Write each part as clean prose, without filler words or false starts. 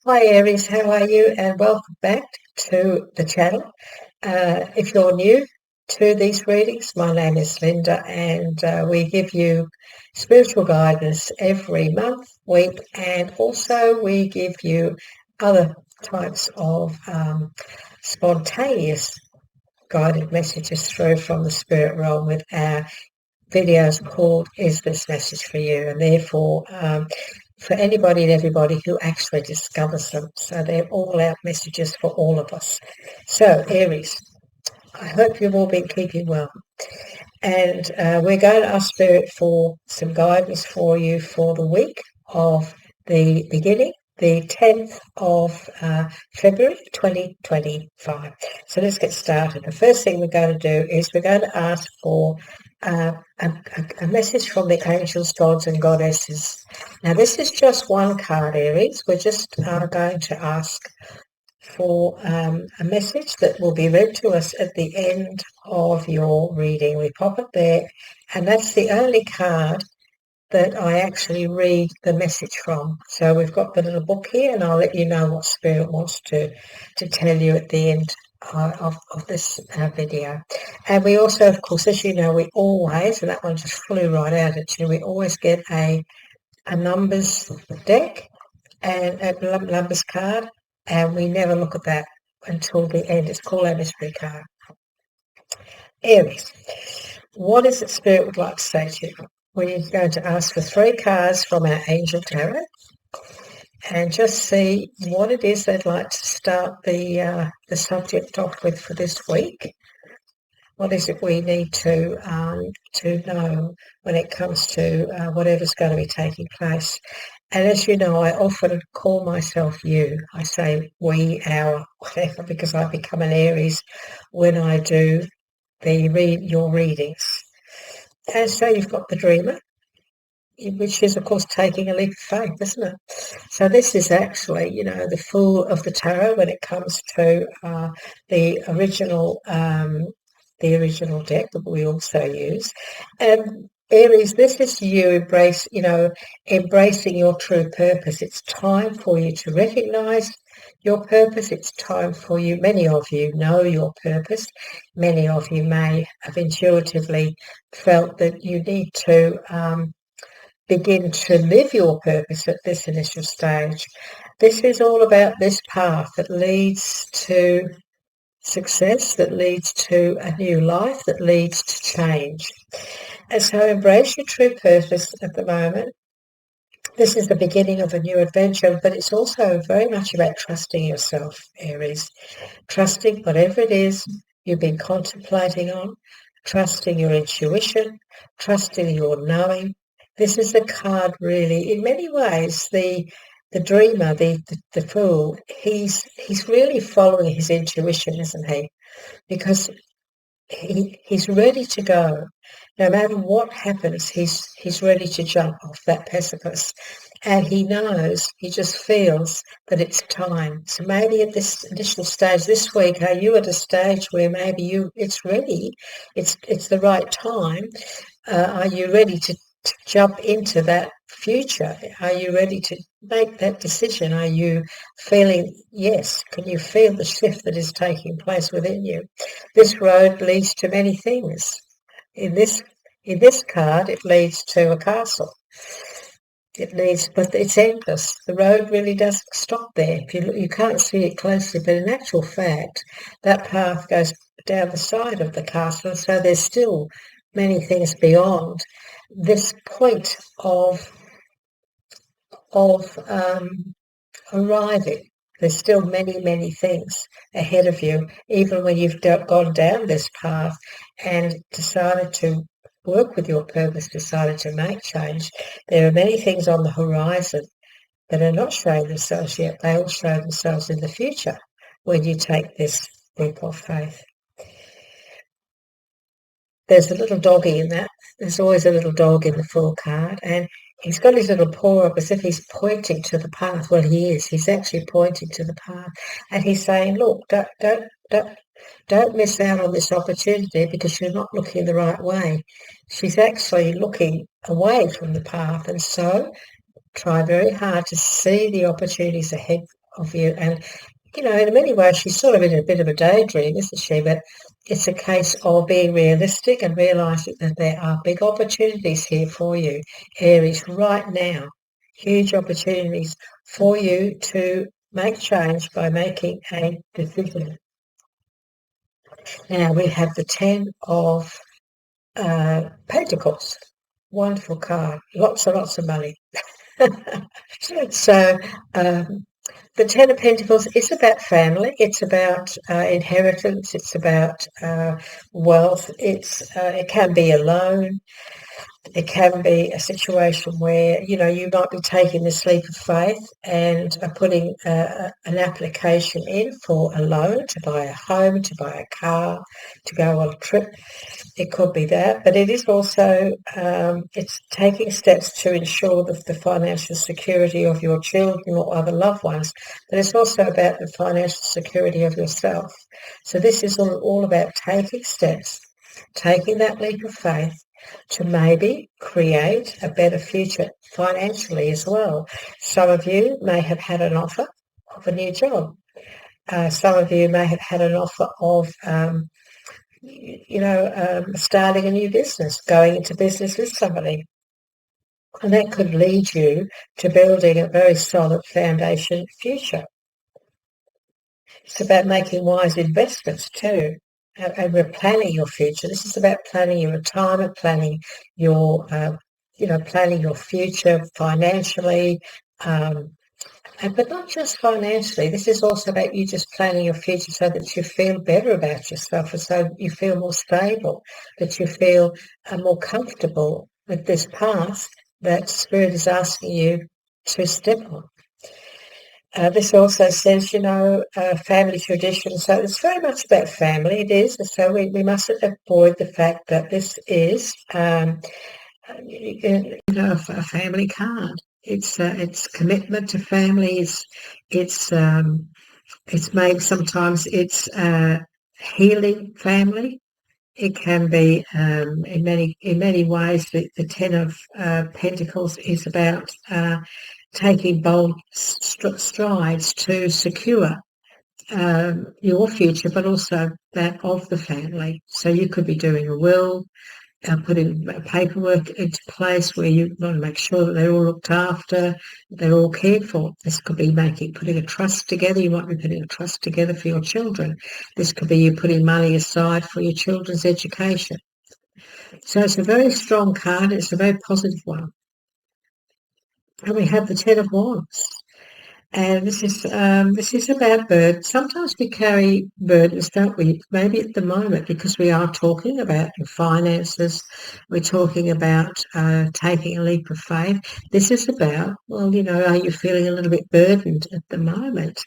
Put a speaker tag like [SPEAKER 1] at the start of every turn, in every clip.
[SPEAKER 1] Hi Aries, how are you? And welcome back to the channel. If you're new to these readings, my name is Linda, and we give you spiritual guidance every month, week, and also we give you other types of spontaneous guided messages through from the spirit realm with our videos called Is This Message For You? And therefore, for anybody and everybody who actually discovers them. So they're all out messages for all of us. So Aries, I hope you've all been keeping well. And we're going to ask Spirit for some guidance for you for the week of the beginning, the 10th of February 2025. So let's get started. The first thing we're going to do is we're going to ask for a message from the angels, gods and goddesses. Now this is just one card, Aries. We're just going to ask for a message that will be read to us at the end of your reading. We pop it there, and that's the only card that I actually read the message from. So we've got the little book here, and I'll let you know what Spirit wants to tell you at the end of this video. And we also, of course, as you know, we always, and that one just flew right out at you, we always get a numbers deck and a numbers card, and we never look at that until the end. It's called our mystery card. Aries, what is it Spirit would like to say to you? We're going to ask for 3 cards from our Angel Tarot and just see what it is they'd like to start the subject off with for this week. What is it we need to know when it comes to whatever's going to be taking place? And as you know, I often call myself you. I say we, our, whatever, because I become an Aries when I do your readings. And so you've got the dreamer, which is, of course, taking a leap of faith, isn't it? So this is actually, the Fool of the Tarot when it comes to the original deck that we also use. And Aries, this is you embracing your true purpose. It's time for you to recognize your purpose. It's time for you. Many of you know your purpose. Many of you may have intuitively felt that you need to begin to live your purpose at this initial stage. This is all about this path that leads to success, that leads to a new life, that leads to change. And so embrace your true purpose at the moment. This is the beginning of a new adventure, but it's also very much about trusting yourself, Aries. Trusting whatever it is you've been contemplating on, trusting your intuition, trusting your knowing. This is a card really, in many ways, the dreamer, the fool, he's really following his intuition, isn't he? Because he's ready to go. No matter what happens, he's ready to jump off that precipice. And he knows, he just feels that it's time. So maybe at this initial stage this week, are you at a stage where maybe it's ready, it's the right time? Are you ready to jump into that future? Are you ready to make that decision? Are you feeling, yes, can you feel the shift that is taking place within you? This road leads to many things. In this card, it leads to a castle. But it's endless. The road really doesn't stop there. You can't see it closely, but in actual fact, that path goes down the side of the castle, so there's still many things beyond this point of arriving. There's still many, many things ahead of you, even when you've gone down this path and decided to work with your purpose, decided to make change. There are many things on the horizon that are not showing themselves yet. They will show themselves in the future when you take this leap of faith. There's a little doggy in that. There's always a little dog in the Fool card, and he's got his little paw up as if he's pointing to the path. Well, he is. He's actually pointing to the path, and he's saying, "Look, don't miss out on this opportunity because you're not looking the right way." She's actually looking away from the path, and so try very hard to see the opportunities ahead of you. And, in many ways, she's sort of in a bit of a daydream, isn't she? But it's a case of being realistic and realising that there are big opportunities here for you, Aries, right now. Huge opportunities for you to make change by making a decision. Now we have the 10 of Pentacles. Wonderful card. Lots and lots of money. So the 10 of Pentacles is about family. It's about inheritance. It's about wealth. It can be a loan. It can be a situation where, you might be taking this leap of faith and putting an application in for a loan to buy a home, to buy a car, to go on a trip. It could be that, but it is also, it's taking steps to ensure the financial security of your children or other loved ones, but it's also about the financial security of yourself. So this is all about taking steps, taking that leap of faith to maybe create a better future financially as well. Some of you may have had an offer of a new job. Some of you may have had an offer of starting a new business, going into business with somebody. And that could lead you to building a very solid foundation future. It's about making wise investments too. And we're planning your future. This is about planning your retirement, planning your, planning your future financially, but not just financially. This is also about you just planning your future so that you feel better about yourself and so you feel more stable, that you feel more comfortable with this path that Spirit is asking you to step on. This also says, family tradition. So it's very much about family. It is. So we mustn't avoid the fact that this is, a family card. It's commitment to family. It's maybe sometimes it's healing family. It can be in many ways. The 10 of Pentacles is about taking bold strides to secure your future, but also that of the family. So you could be doing a will, putting paperwork into place where you want to make sure that they're all looked after, they're all cared for. This could be putting a trust together. You might be putting a trust together for your children. This could be you putting money aside for your children's education. So it's a very strong card. It's a very positive one. And we have the 10 of Wands. And this is about burdens. Sometimes we carry burdens, don't we? Maybe at the moment, because we are talking about finances, we're talking about taking a leap of faith. This is about, are you feeling a little bit burdened at the moment?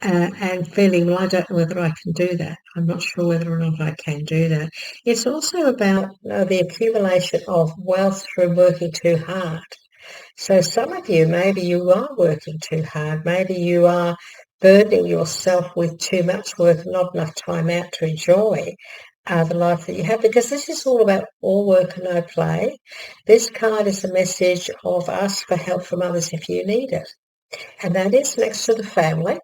[SPEAKER 1] And feeling, well, I don't know whether I can do that. I'm not sure whether or not I can do that. It's also about the accumulation of wealth through working too hard. So some of you, maybe you are working too hard. Maybe you are burdening yourself with too much work, not enough time out to enjoy the life that you have, because this is all about all work and no play. This card is a message of ask for help from others if you need it. And that is next to the family.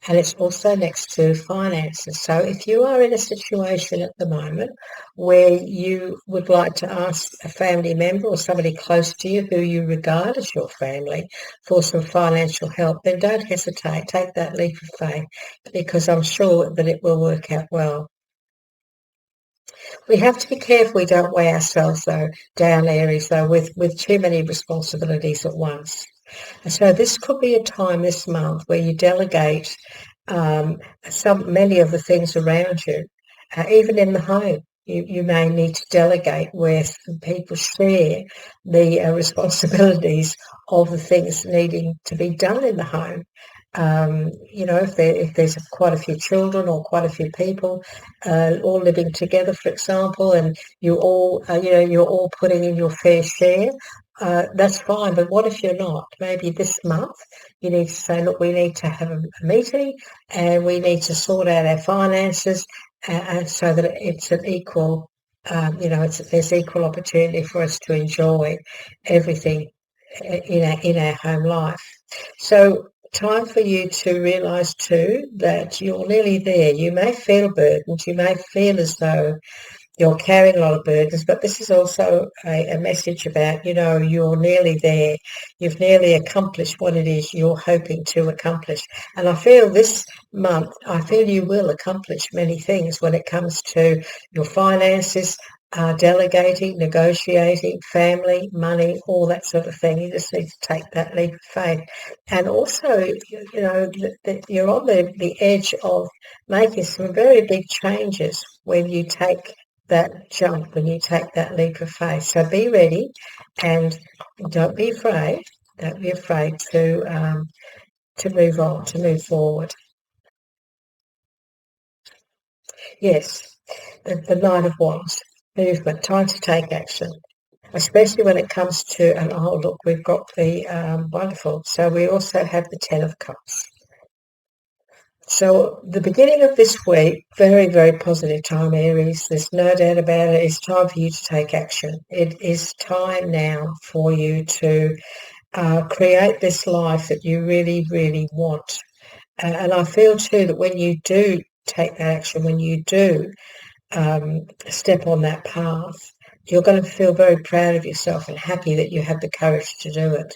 [SPEAKER 1] And it's also next to finances. So if you are in a situation at the moment where you would like to ask a family member or somebody close to you who you regard as your family for some financial help, then don't hesitate. Take that leap of faith, because I'm sure that it will work out well. We have to be careful we don't weigh ourselves down, Aries, with too many responsibilities at once. And so this could be a time this month where you delegate many of the things around you, even in the home. You may need to delegate where people share the responsibilities of the things needing to be done in the home. If there's quite a few children or quite a few people all living together, for example, and you're all putting in your fair share, that's fine. But what if you're not? Maybe this month you need to say, look, we need to have a meeting and we need to sort out our finances, and so that it's an equal, there's equal opportunity for us to enjoy everything in our home life. So time for you to realise too that you're nearly there. You may feel burdened. You may feel as though you're carrying a lot of burdens, but this is also a message about, you're nearly there. You've nearly accomplished what it is you're hoping to accomplish. And I feel this month, you will accomplish many things when it comes to your finances, delegating, negotiating, family, money, all that sort of thing. You just need to take that leap of faith. And also, you're on the edge of making some very big changes when you take that jump, when you take that leap of faith. So be ready and don't be afraid. Don't be afraid to move on, to move forward. Yes, the Knight of Wands, movement, time to take action, especially when it comes to, and oh, look, we've got the wonderful. So we also have the Ten of Cups. So the beginning of this week, very, very positive time, Aries. There's no doubt about it. It's time for you to take action. It is time now for you to create this life that you really, really want. And I feel too that when you do take that action, when you do step on that path, you're going to feel very proud of yourself and happy that you have the courage to do it.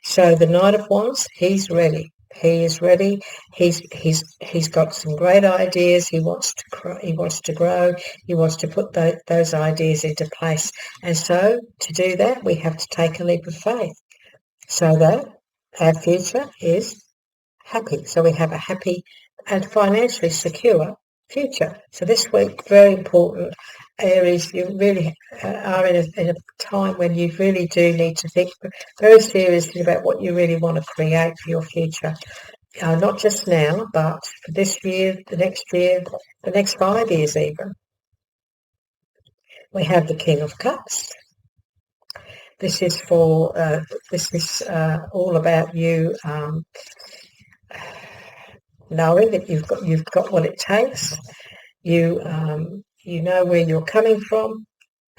[SPEAKER 1] So the Knight of Wands, he's ready. He is ready. He's got some great ideas. He wants to grow. He wants to put those ideas into place. And so to do that, we have to take a leap of faith so that our future is happy. So we have a happy and financially secure future. So this week, very important, Aries, you really are in a time when you really do need to think very seriously about what you really want to create for your future. Not just now, but for this year, the next 5 years even. We have the King of Cups. This is for all about you knowing that you've got what it takes. You know where you're coming from.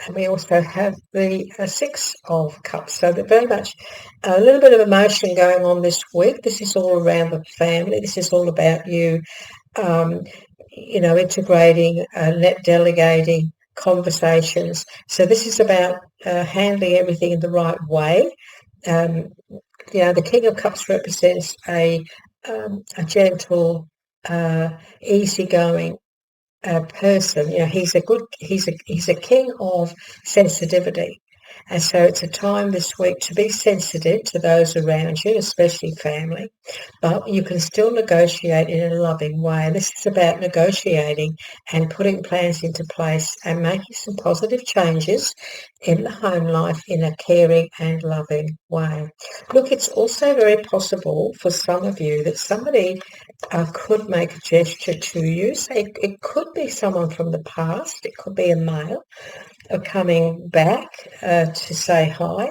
[SPEAKER 1] And we also have the Six of Cups. So very much a little bit of emotion going on this week. This is all around the family. This is all about you, integrating, delegating, conversations. So this is about handling everything in the right way. The King of Cups represents a gentle, easygoing person. He's a king of sensitivity, and so it's a time this week to be sensitive to those around you, especially family, but you can still negotiate in a loving way. And this is about negotiating and putting plans into place and making some positive changes in the home life in a caring and loving way. Look, it's also very possible for some of you that somebody could make a gesture to you. So it could be someone from the past. It could be a male coming back to say hi,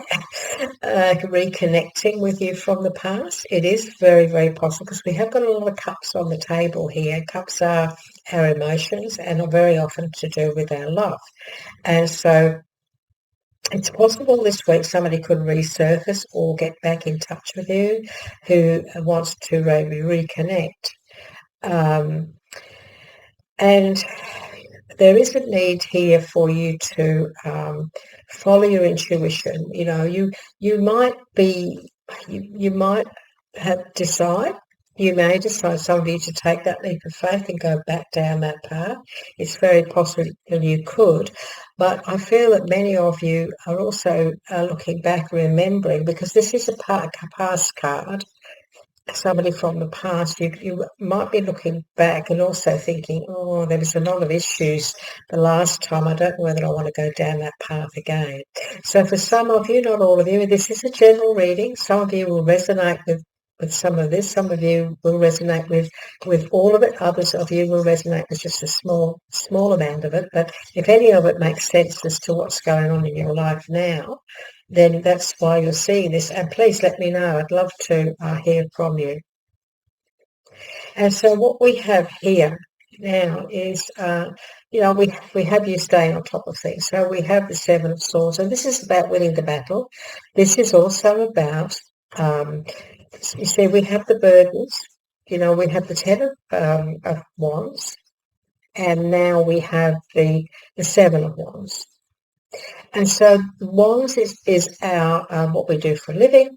[SPEAKER 1] reconnecting with you from the past. It is very, very possible because we have got a lot of cups on the table here. Cups are our emotions and are very often to do with our love. And so it's possible this week somebody could resurface or get back in touch with you who wants to reconnect. And there is a need here for you to follow your intuition. You might decide. You may decide, some of you, to take that leap of faith and go back down that path. It's very possible you could. But I feel that many of you are also looking back, remembering, because this is a past card. Somebody from the past, you might be looking back and also thinking, oh, there was a lot of issues the last time. I don't know whether I want to go down that path again. So for some of you, not all of you, this is a general reading. Some of you will resonate with some of this. Some of you will resonate with all of it. Others of you will resonate with just a small amount of it. But if any of it makes sense as to what's going on in your life now, then that's why you're seeing this. And please let me know. I'd love to hear from you. And so what we have here now is, we have you staying on top of things. So we have the Seven of Swords, and this is about winning the battle. This is also about You see, we have the burdens, we have the Ten of Wands, and now we have the Seven of Wands. And so Wands is our what we do for a living,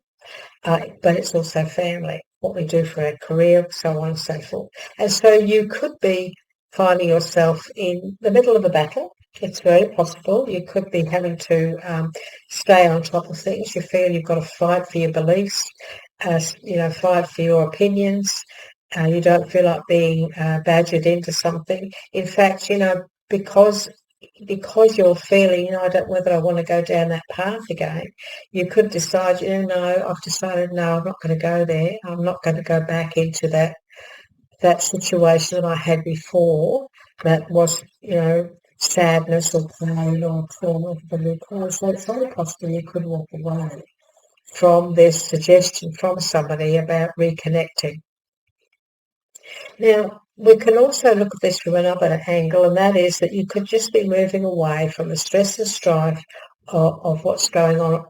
[SPEAKER 1] but it's also family, what we do for our career, so on and so forth. And so you could be finding yourself in the middle of a battle. It's very possible. You could be having to stay on top of things. You feel you've got to fight for your beliefs, fight for your opinions. You don't feel like being badgered into something. In fact, because you're feeling, I don't know whether I want to go down that path again, you could decide, no, I've decided, no, I'm not going to go there. I'm not going to go back into that situation that I had before that was, sadness or pain or trauma for the cause. So it's very possible you could walk away from this suggestion from somebody about reconnecting. Now, we can also look at this from another angle, and that is that you could just be moving away from the stress and strife of what's going on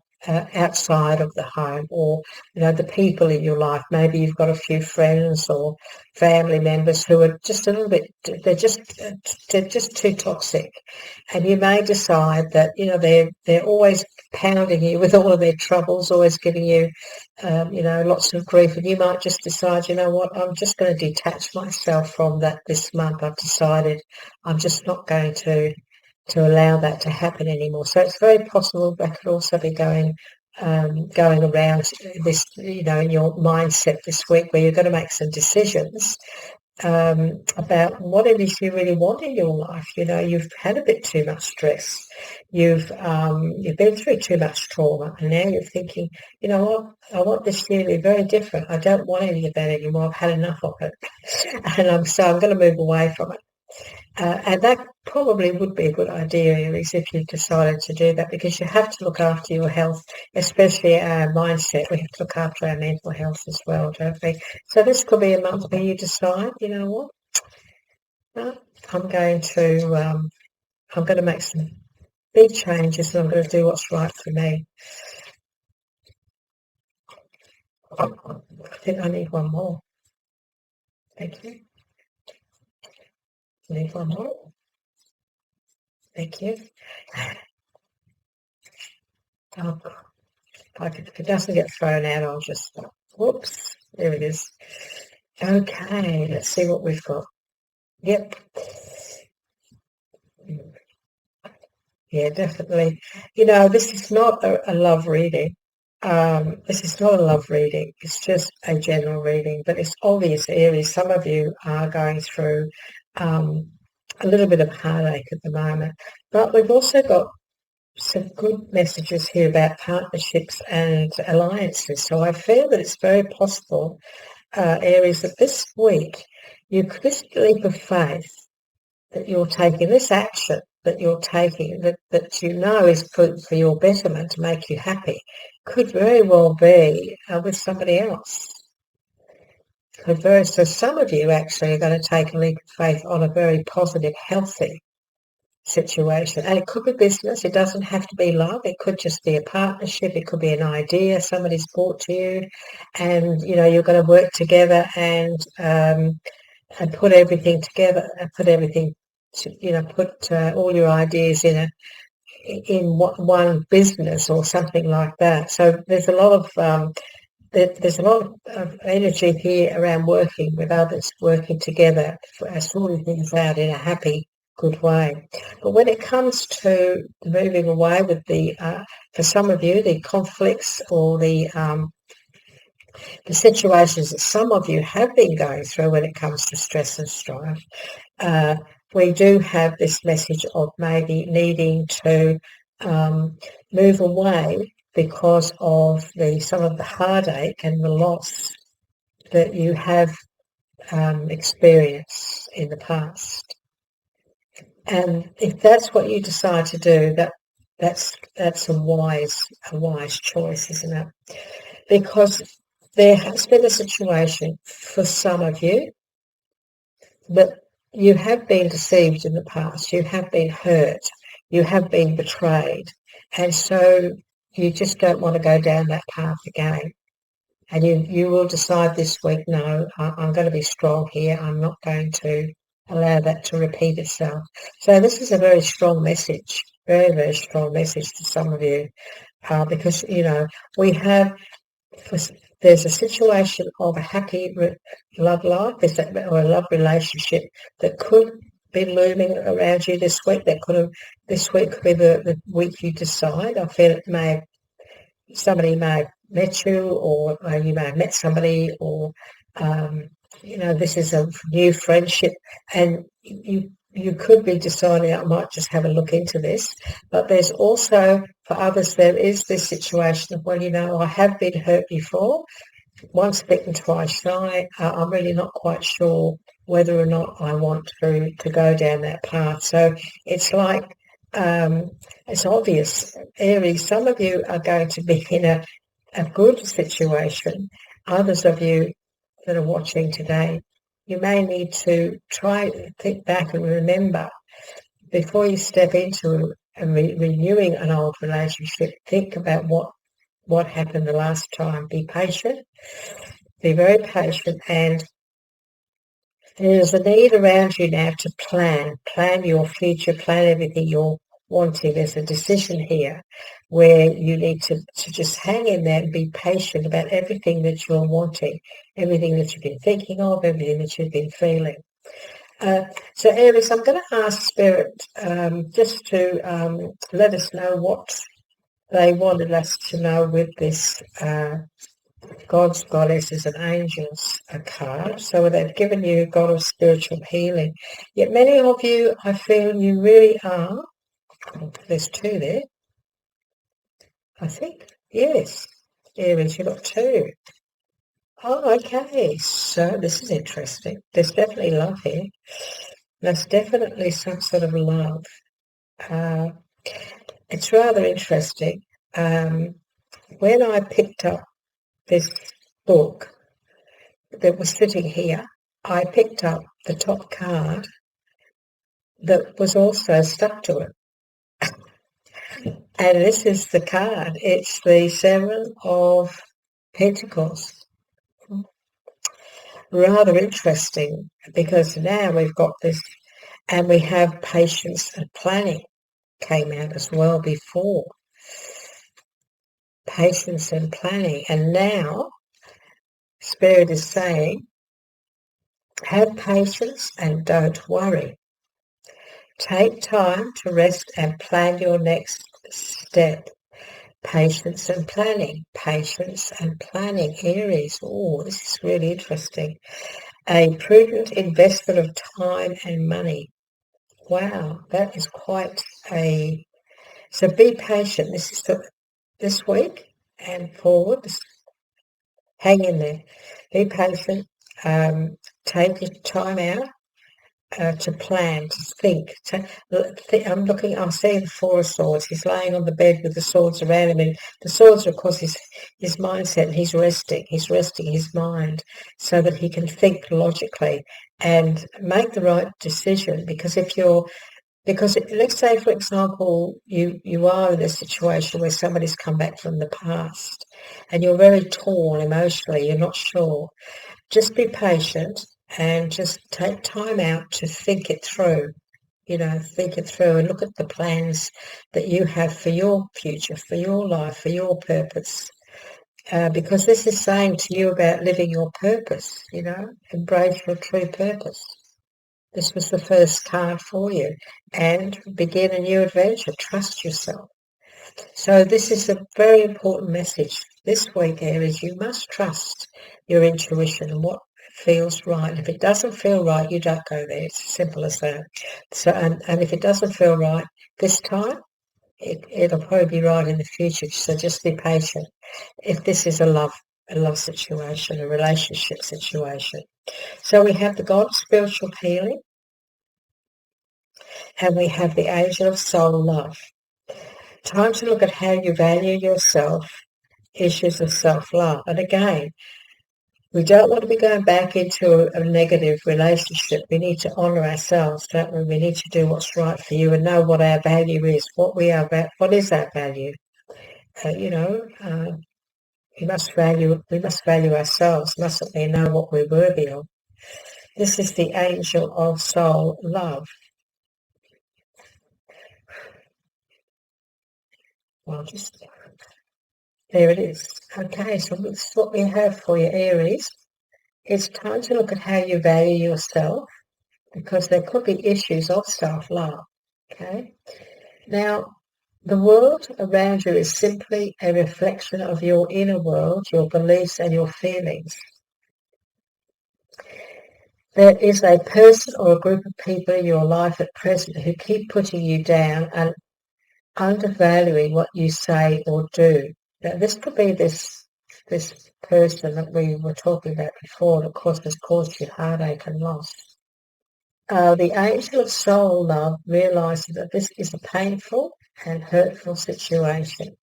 [SPEAKER 1] outside of the home, or the people in your life. Maybe you've got a few friends or family members who are just a little bit, they're just too toxic, and you may decide that they're always pounding you with all of their troubles, always giving you lots of grief, and you might just decide, you know what, I'm just going to detach myself from that this month. I've decided I'm just not going to allow that to happen anymore. So it's very possible that could also be going around this, in your mindset this week, where you're going to make some decisions about what it is you really want in your life. You've had a bit too much stress. You've been through too much trauma, and now you're thinking, you know what, I want this year to be very different. I don't want any of that anymore. I've had enough of it, and I'm going to move away from it. And that probably would be a good idea, Aries, if you decided to do that, because you have to look after your health, especially our mindset. We have to look after our mental health as well, don't we? So this could be a month where you decide, you know what, no, I'm going to make some big changes, and I'm going to do what's right for me. I think I need one more. Thank you. I need one more. Thank you. Oh, if it doesn't get thrown out, I'll just, whoops, there it is. Okay, let's see what we've got. Yep. Yeah, definitely. This is not a love reading. This is not a love reading. It's just a general reading, but it's obvious, Aries, some of you are going through a little bit of heartache at the moment. But we've also got some good messages here about partnerships and alliances. So I feel that it's very possible, Aries, that this week this leap of faith that you're taking, this action that you're taking, that is for your betterment, to make you happy, could very well be with somebody else. So some of you actually are going to take a leap of faith on a very positive, healthy situation. And it could be business. It doesn't have to be love. It could just be a partnership. It could be an idea somebody's brought to you, and you're going to work together and put everything together and put everything to, put all your ideas in one business or something like that. So there's a lot of energy here around working with others, working together, sorting things out in a happy, good way. But when it comes to moving away with for some of you, the conflicts or the situations that some of you have been going through when it comes to stress and strife, we do have this message of maybe needing to move away because of some of the heartache and the loss that you have experienced in the past. And if that's what you decide to do, that's a wise choice, isn't it? Because there has been a situation for some of you that you have been deceived in the past, you have been hurt, you have been betrayed, and so you just don't want to go down that path again. And you will decide this week, no, I'm going to be strong here. I'm not going to allow that to repeat itself. So this is a very strong message, very, very strong message to some of you, because, we have, there's a situation of a happy love life, or a love relationship that could be looming around you this week. This week could be the week you decide. I feel somebody may have met you, or you may have met somebody, or this is a new friendship, and you could be deciding, I might just have a look into this. But there's also, for others, there is this situation of, well, I have been hurt before, once bitten, twice shy. I'm really not quite sure whether or not I want to go down that path. So it's like, it's obvious, Aries, some of you are going to be in a good situation. Others of you that are watching today, you may need to try to think back and remember, before you step into renewing an old relationship, think about what happened the last time. Be patient, be very patient, and there's a need around you now to plan your future, plan everything you're wanting. There's a decision here where you need to just hang in there and be patient about everything that you're wanting, everything that you've been thinking of, everything that you've been feeling. So Aries, I'm going to ask Spirit just to let us know what they wanted us to know with this God's, Goddesses and Angels card. So they've given you God of Spiritual Healing. Yet many of you, I feel you really are. There's two there, I think. Yes, Aries, you've got two. Oh, okay. So this is interesting. There's definitely love here. There's definitely some sort of love. It's rather interesting. When I picked up this book that was sitting here, I picked up the top card that was also stuck to it. And this is the card. It's the Seven of Pentacles. Rather interesting, because now we've got this, and we have patience and planning came out as well before. Patience and planning. And now Spirit is saying, have patience and don't worry. Take time to rest and plan your next step. Patience and planning. Patience and planning. Aries. Oh, this is really interesting. A prudent investment of time and money. Wow, that is quite a... So be patient. This is this week and forward. Hang in there. Be patient. Take your time out to plan, to think. I'm seeing the Four of Swords. He's laying on the bed with the swords around him, and the swords are, of course, his mindset. And he's resting his mind so that he can think logically and make the right decision. Because let's say, for example, you are in a situation where somebody's come back from the past and you're very torn emotionally, you're not sure. Just be patient and just take time out to think it through, think it through and look at the plans that you have for your future, for your life, for your purpose. Because this is saying to you about living your purpose, embrace your true purpose. This was the first card for you. And begin a new adventure. Trust yourself. So this is a very important message this week, Aries. You must trust your intuition and what feels right. And if it doesn't feel right, you don't go there. It's as simple as that. So, and if it doesn't feel right this time, it'll probably be right in the future. So just be patient. If this is a love situation, a relationship situation. So we have the God of Spiritual Healing, and we have the Angel of Soul Love. Time to look at how you value yourself, issues of self-love. And again, we don't want to be going back into a negative relationship. We need to honour ourselves, don't we? We need to do what's right for you and know what our value is, what is our value. We must value ourselves, mustn't we? Know what we're worthy of. This is the angel of soul love. Well, just there it is. Okay, so this is what we have for you, Aries. It's time to look at how you value yourself, because there could be issues of self-love. Okay. Now, the world around you is simply a reflection of your inner world, your beliefs and your feelings. There is a person or a group of people in your life at present who keep putting you down and undervaluing what you say or do. Now, this could be this person that we were talking about before that has caused you heartache and loss. The angel of soul love realizes that this is a painful and hurtful situation.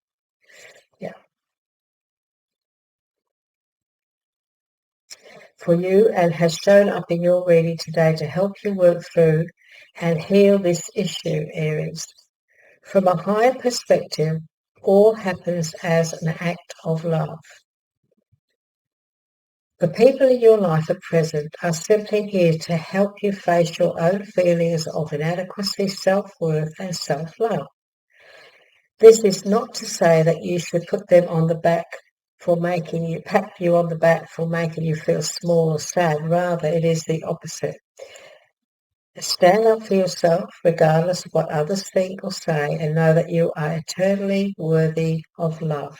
[SPEAKER 1] Yeah. For you, and has shown up in your reading today to help you work through and heal this issue, Aries. From a higher perspective, all happens as an act of love. The people in your life at present are simply here to help you face your own feelings of inadequacy, self-worth and self-love. This is not to say that you should put them on the back for pat you on the back for making you feel small or sad. Rather, it is the opposite. Stand up for yourself, regardless of what others think or say, and know that you are eternally worthy of love.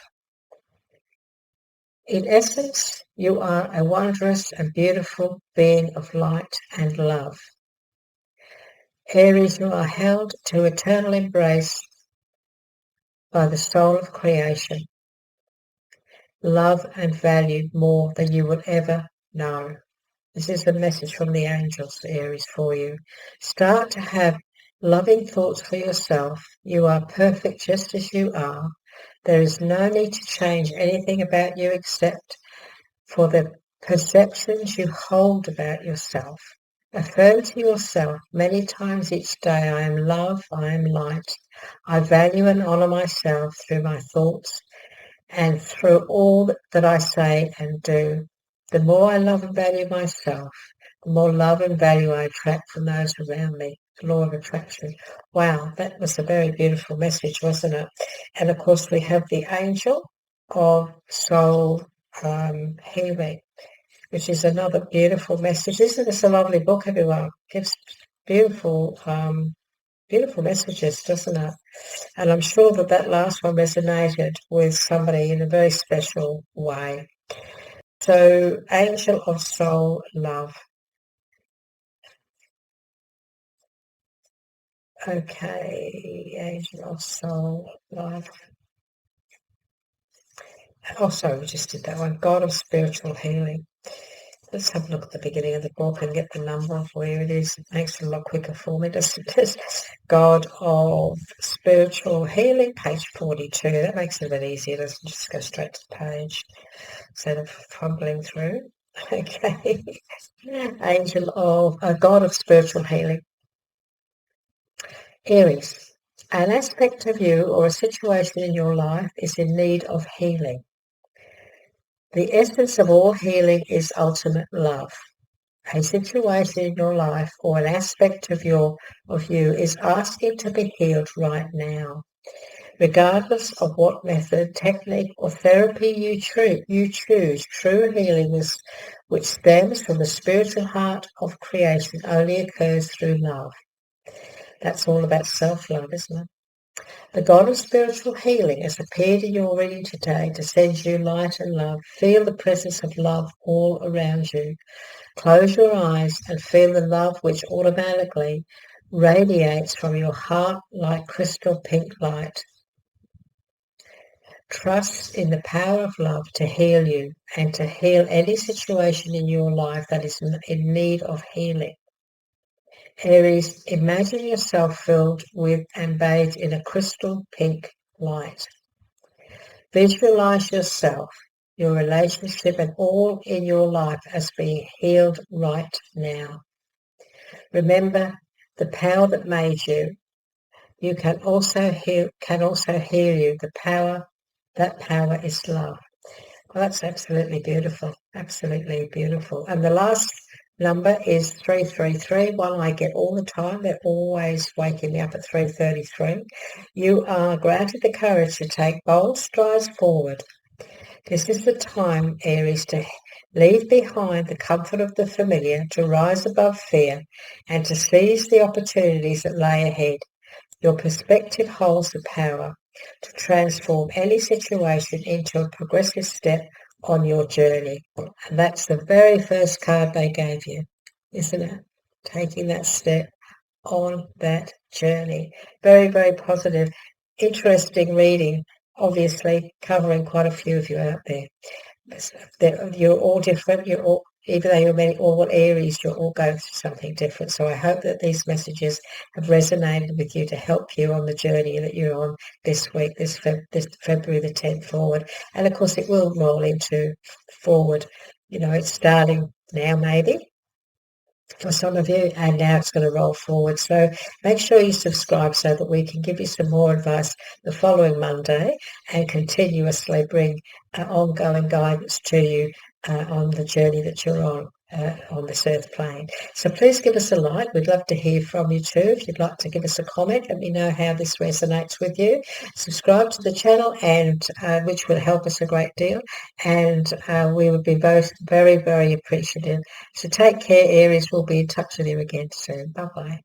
[SPEAKER 1] In essence, you are a wondrous and beautiful being of light and love. Aries, you are held to eternal embrace by the soul of creation, love and valued more than you will ever know. This is a message from the angels, Aries, for you. Start to have loving thoughts for yourself. You are perfect just as you are. There is no need to change anything about you except for the perceptions you hold about yourself. Affirm to yourself many times each day, I am love, I am light. I value and honor myself through my thoughts and through all that I say and do. The more I love and value myself, the more love and value I attract from those around me. The law of attraction. Wow, that was a very beautiful message, wasn't it? And of course, we have the angel of soul healing, which is another beautiful message. Isn't this a lovely book, everyone? Gives beautiful, beautiful messages, doesn't it? And I'm sure that last one resonated with somebody in a very special way. So, angel of soul love. Okay, angel of soul love. Oh, sorry, we just did that one. God of spiritual healing. Let's have a look at the beginning of the book and get the number of where it is. It makes it a lot quicker for me, doesn't it? God of spiritual healing, page 42. That makes it a bit easier. Doesn't just go straight to the page instead of fumbling through. Okay. Angel of God of spiritual healing. Aries. An aspect of you or a situation in your life is in need of healing. The essence of all healing is ultimate love. A situation in your life or an aspect of you is asking to be healed right now. Regardless of what method, technique or therapy you choose, true healing which stems from the spiritual heart of creation only occurs through love. That's all about self-love, isn't it? The God of spiritual healing has appeared in your reading today to send you light and love. Feel the presence of love all around you. Close your eyes and feel the love which automatically radiates from your heart like crystal pink light. Trust in the power of love to heal you and to heal any situation in your life that is in need of healing. Aries, imagine yourself filled with and bathed in a crystal pink light. Visualize yourself, your relationship and all in your life as being healed right now. Remember the power that made you. You can also heal you. That power is love. That's absolutely beautiful. Absolutely beautiful. And the last number is 333, one I get all the time. They're always waking me up at 3:33. You are granted the courage to take bold strides forward. This is the time, Aries, to leave behind the comfort of the familiar, to rise above fear, and to seize the opportunities that lay ahead. Your perspective holds the power to transform any situation into a progressive step on your journey. And that's the very first card they gave you, isn't it? Taking that step on that journey. Very, very positive, interesting reading, obviously covering quite a few of you out there. You're all different. You're all, even though you're all Aries, you're all going through something different. So I hope that these messages have resonated with you to help you on the journey that you're on this week, this February the 10th forward. And of course, it will roll into forward. You know, it's starting now, maybe for some of you, and now it's going to roll forward. So make sure you subscribe so that we can give you some more advice the following Monday and continuously bring ongoing guidance to you on the journey that you're on this earth plane. So please give us a like. We'd love to hear from you too. If you'd like to give us a comment, let me know how this resonates with you. Subscribe to the channel, and which will help us a great deal, and we would be both very, very appreciative. So take care, Aries. We'll be in touch with you again soon. Bye-bye.